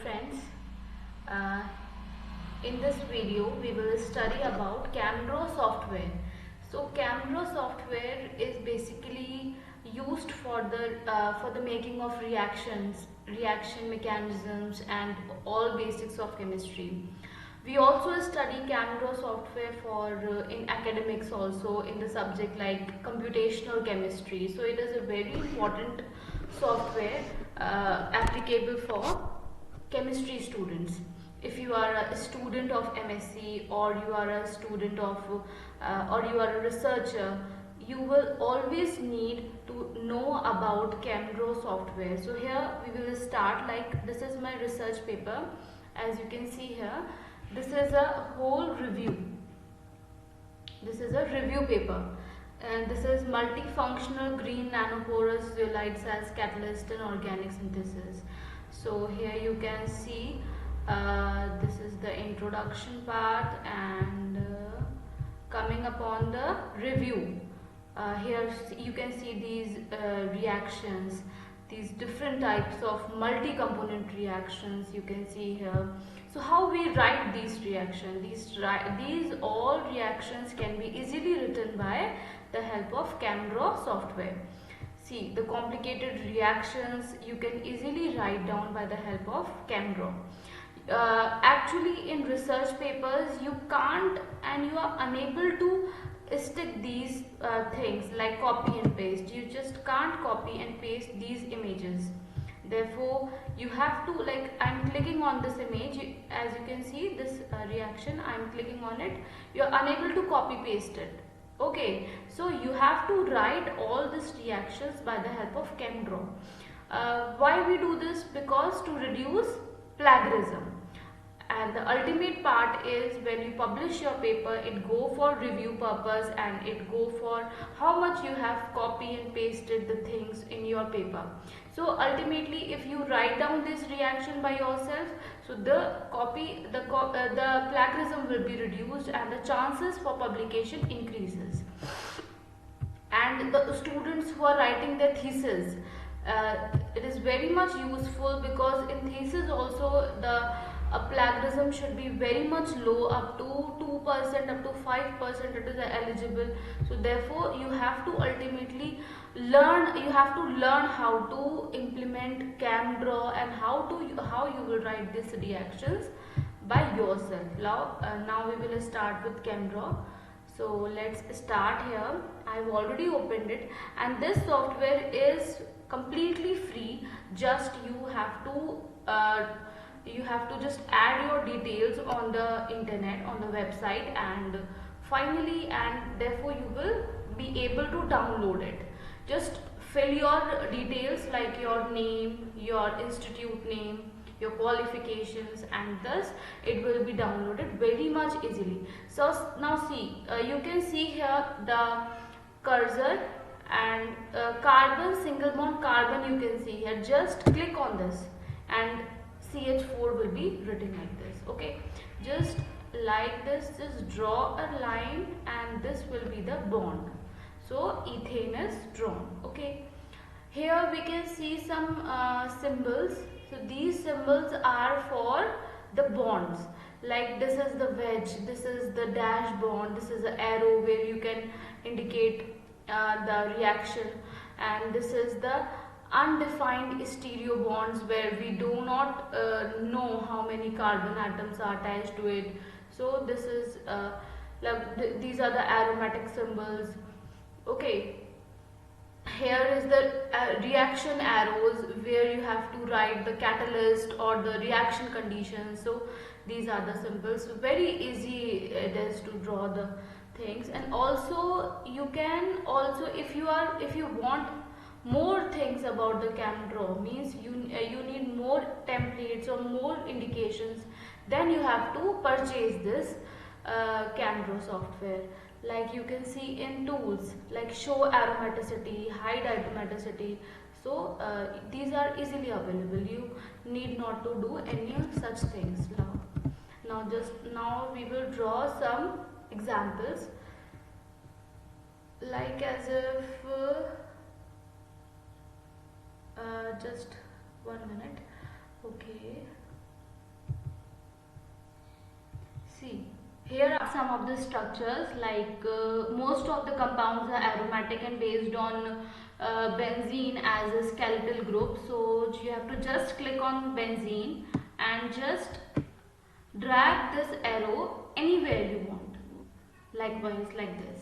friends. Uh, in this video we will study about Chemdraw software. So Chemdraw software is basically used for the making of reaction mechanisms and all basics of chemistry. We also study Chemdraw software for in academics also in the subject like computational chemistry. So it is a very important software applicable for chemistry students. If you are a student of MSc or you are a student of or you are a researcher, you will always need to know about Chemdraw software. So here we will start, like this is my research paper. As you can see here, this is a whole review. This is a review paper, and this is multifunctional green nanoporous zeolites as catalyst in organic synthesis. So here you can see this is the introduction part, and coming upon the review. Here you can see these reactions, these different types of multi-component reactions you can see here. So how we write these reactions? These all reactions can be easily written by the help of Chemdraw software. See, the complicated reactions you can easily write down by the help of Chemdraw. Actually, in research papers you can't and you are unable to stick these things like copy and paste. You just can't copy and paste these images. Therefore you have to, like I'm clicking on this image, as you can see this reaction, I'm clicking on it, you are unable to copy paste it. Okay, so you have to write all these reactions by the help of Chemdraw. Why we do this? Because to reduce plagiarism. And the ultimate part is when you publish your paper, it go for review purpose and it go for how much you have copy and pasted the things in your paper. So ultimately if you write down this reaction by yourself, so the plagiarism will be reduced and the chances for publication increases. And the students who are writing their thesis, it is very much useful, because in thesis also the plagiarism should be very much low, up to 2%, up to 5% it is eligible. So therefore you have to ultimately learn how to implement Chemdraw and how you will write these reactions by yourself. Now we will start with Chemdraw. So let's start here. I've already opened it, and this software is completely free. Just you have to just add your details on the internet, on the website, and therefore you will be able to download it. Just fill your details like your name, your institute name, your qualifications, and thus it will be downloaded very much easily. So now see, you can see here the cursor and carbon, single bond carbon you can see here. Just click on this and CH4 will be written like this. Okay, just like this, just draw a line and this will be the bond. So ethane is drawn. Okay, here we can see some symbols. So these symbols are for the bonds, like this is the wedge, this is the dash bond, this is the arrow where you can indicate the reaction, and this is the undefined stereo bonds where we do not know how many carbon atoms are attached to it. So this is these are the aromatic symbols. Okay, here is the reaction arrows where you have to write the catalyst or the reaction conditions. So these are the symbols. So very easy it is to draw the things. And also you can also, if you want more things about the Chemdraw, means you need more templates or more indications, then you have to purchase this Chemdraw software. Like you can see in tools like show aromaticity, hide aromaticity. So these are easily available. You need not to do any such things. Now we will draw some examples, like as if just 1 minute. Okay, some of the structures, like most of the compounds are aromatic and based on benzene as a skeletal group. So you have to just click on benzene and just drag this arrow anywhere you want, likewise like this.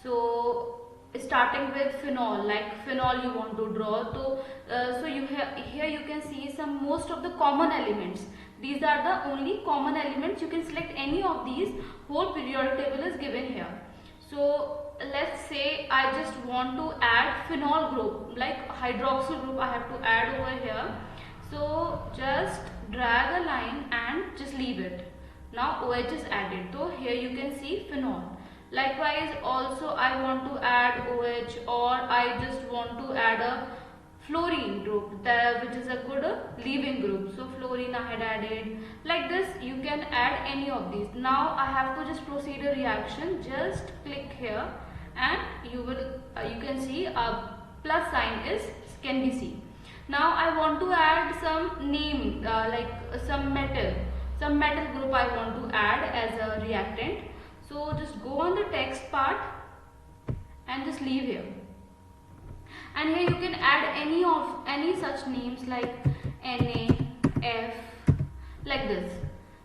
So starting with phenol, like phenol you want to draw, so here you can see some most of the common elements. These are the only common elements. You can select any of these. Whole periodic table is given here. So let's say I just want to add phenol group, like hydroxyl group I have to add over here. So just drag a line and just leave it. Now OH is added. So here you can see phenol. Likewise, also I want to add OH, or I just want to add a fluorine group, which is a good leaving group. So fluorine I had added. Like this you can add any of these. Now I have to just proceed a reaction. Just click here and you can see a plus sign can be seen. Now I want to add some name, like some metal group I want to add as a reactant. So just go on the text part and just leave here. And here you can add any such names like Na, F, like this.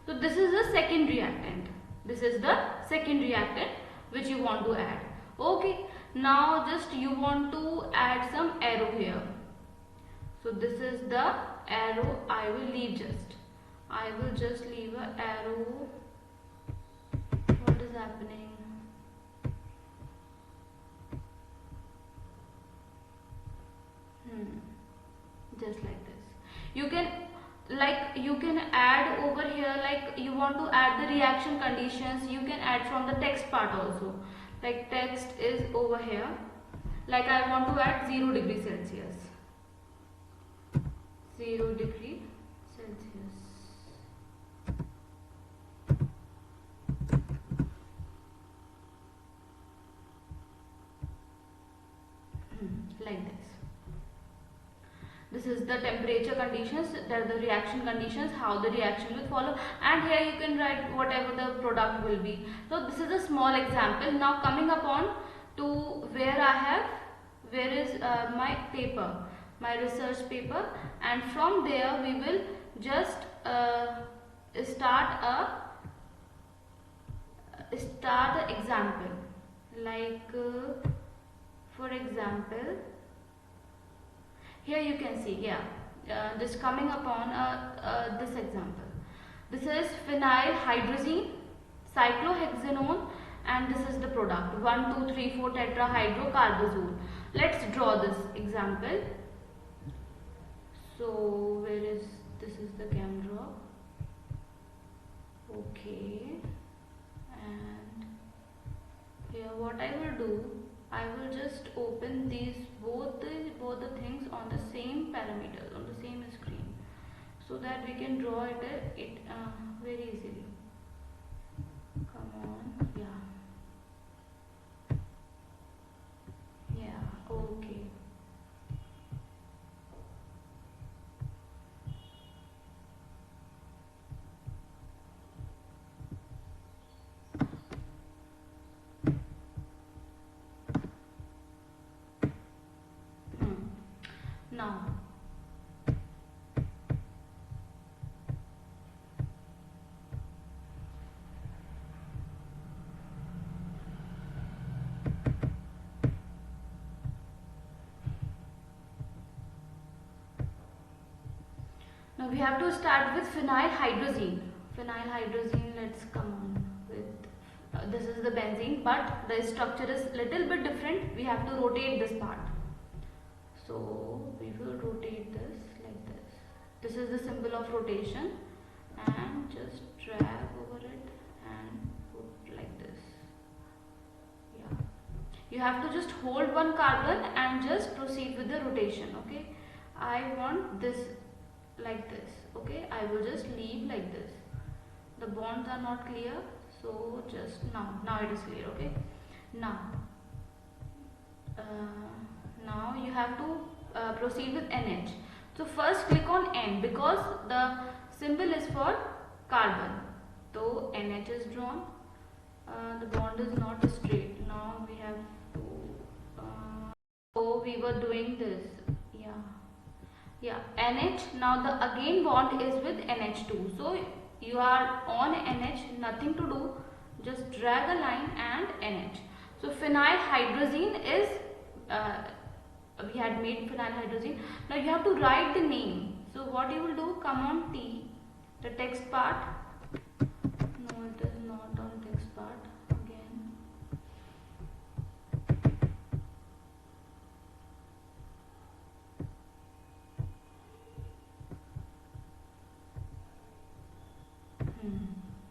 So this is the second reactant. This is the second reactant which you want to add. Okay. Now just you want to add some arrow here. So this is the arrow I will leave just. I will just leave an arrow. What is happening? Just like this. You can add over here, like you want to add the reaction conditions. You can add from the text part also. Like text is over here. Like I want to add 0 degree Celsius. 0 degree Celsius. Like this. This is the temperature conditions, that the reaction conditions, how the reaction will follow, and here you can write whatever the product will be. So this is a small example. Now coming upon to where is my paper, my research paper, and from there we will just start an example, like for example, here you can see, this coming upon this example. This is phenyl hydrazine cyclohexanone, and this is the product 1 2 3 4 tetrahydrocarbazole. Let's draw this example. So where is this? Is the Chemdraw. Okay, and here what I will do, I will just open these both the things on the same parameters, on the same screen, so that we can draw it very easily. Come on, okay. Now we have to start with phenyl hydrazine. Phenyl hydrazine, let's come on with this is the benzene, but the structure is little bit different. We have to rotate this part. So we will rotate this like this. This is the symbol of rotation, and just drag over it and put like this. You have to just hold one carbon and just proceed with the rotation. Okay, I want this like this. Okay, I will just leave like this. The bonds are not clear, so just now it is clear. Okay, now you have to proceed with NH. So first click on N, because the symbol is for carbon. So NH is drawn. The bond is not straight. Now we have to so we were doing this. Yeah, NH. Now the again bond is with NH2. So you are on NH, nothing to do, just drag a line and NH. So phenyl hydrazine is we had made phenyl hydrazine. Now you have to write the name. So what you will do, come on T, the text part. No, it is not on text part again.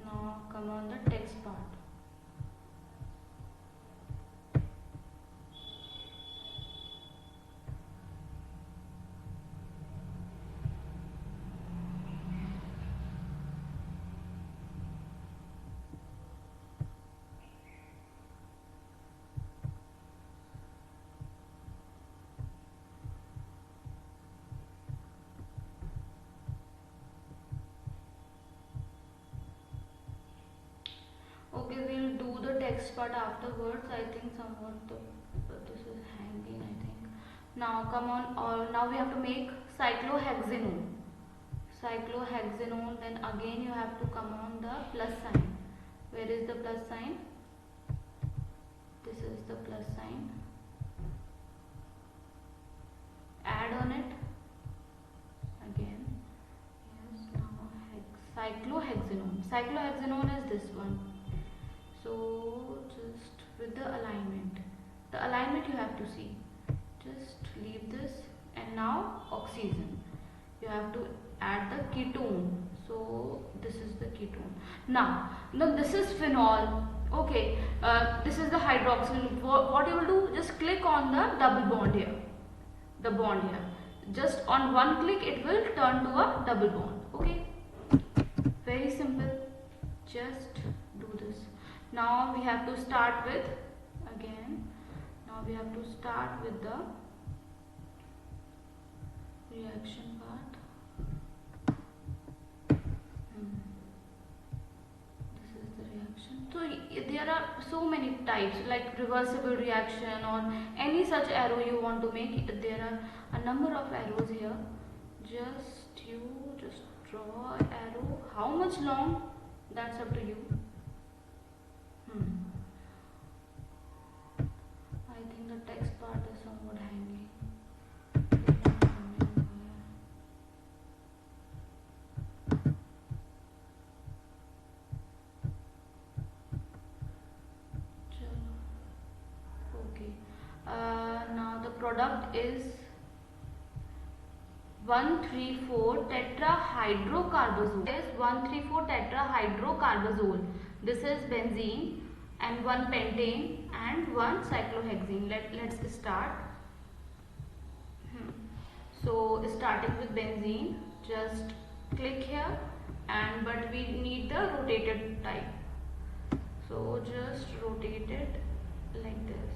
Now come on the text part. Okay, we'll do the text part afterwards. I think somewhat this is hanging, I think. Now come on, or now we have to make cyclohexanone. Cyclohexanone, then again you have to come on the plus sign. Where is the plus sign? This is the plus sign. Add on it again. Yes, now cyclohexanone. Cyclohexanone is this one. So just with the alignment you have to see. Just leave this, and now oxygen. You have to add the ketone. So this is the ketone. Now this is phenol. Okay, this is the hydroxyl. What you will do? Just click on the double bond here. The bond here. Just on one click, it will turn to a double bond. Okay, very simple. Just do this. Now we have to start with the reaction part. This is the reaction. So there are so many types, like reversible reaction or any such arrow you want to make. There are a number of arrows here. Just draw an arrow. How much long? That's up to you. I think the text part is somewhat hanging. Okay. Now the product is 1,3,4 tetrahydrocarbazole. This is 1,3,4 tetrahydrocarbazole. This is benzene and 1 pentane and 1 cyclohexene. Let's start. So starting with benzene, just click here, but we need the rotated type. So just rotate it like this.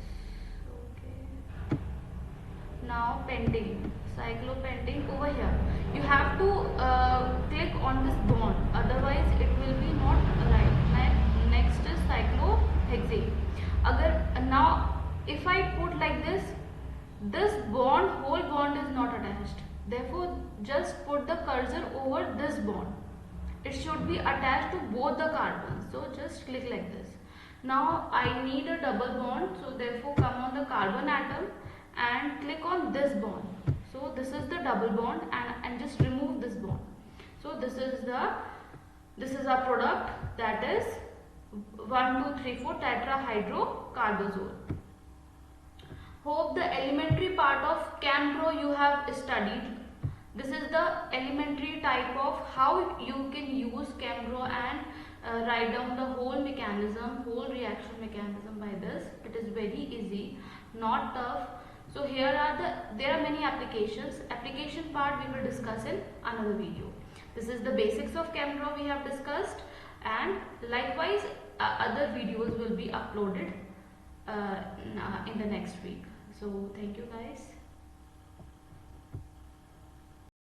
Okay. Now pentane, cyclopentane over here. You have to click on this bond, otherwise it will be not aligned. Next is cyclohexane. Now if I put like this whole bond is not attached. Therefore, just put the cursor over this bond. It should be attached to both the carbons. So just click like this. Now I need a double bond. So therefore, come on the carbon atom and click on this bond. So this is the double bond, and just remove this bond. So this is our product, that is 1,2,3,4 tetrahydrocarbazole. Hope the elementary part of Chemdraw you have studied. This is the elementary type of how you can use Chemdraw and write down the whole mechanism, whole reaction mechanism by this. It is very easy, not tough. So here there are many applications. Application part we will discuss in another video. This is the basics of Chemdraw we have discussed, and likewise other videos will be uploaded in the next week. So thank you guys.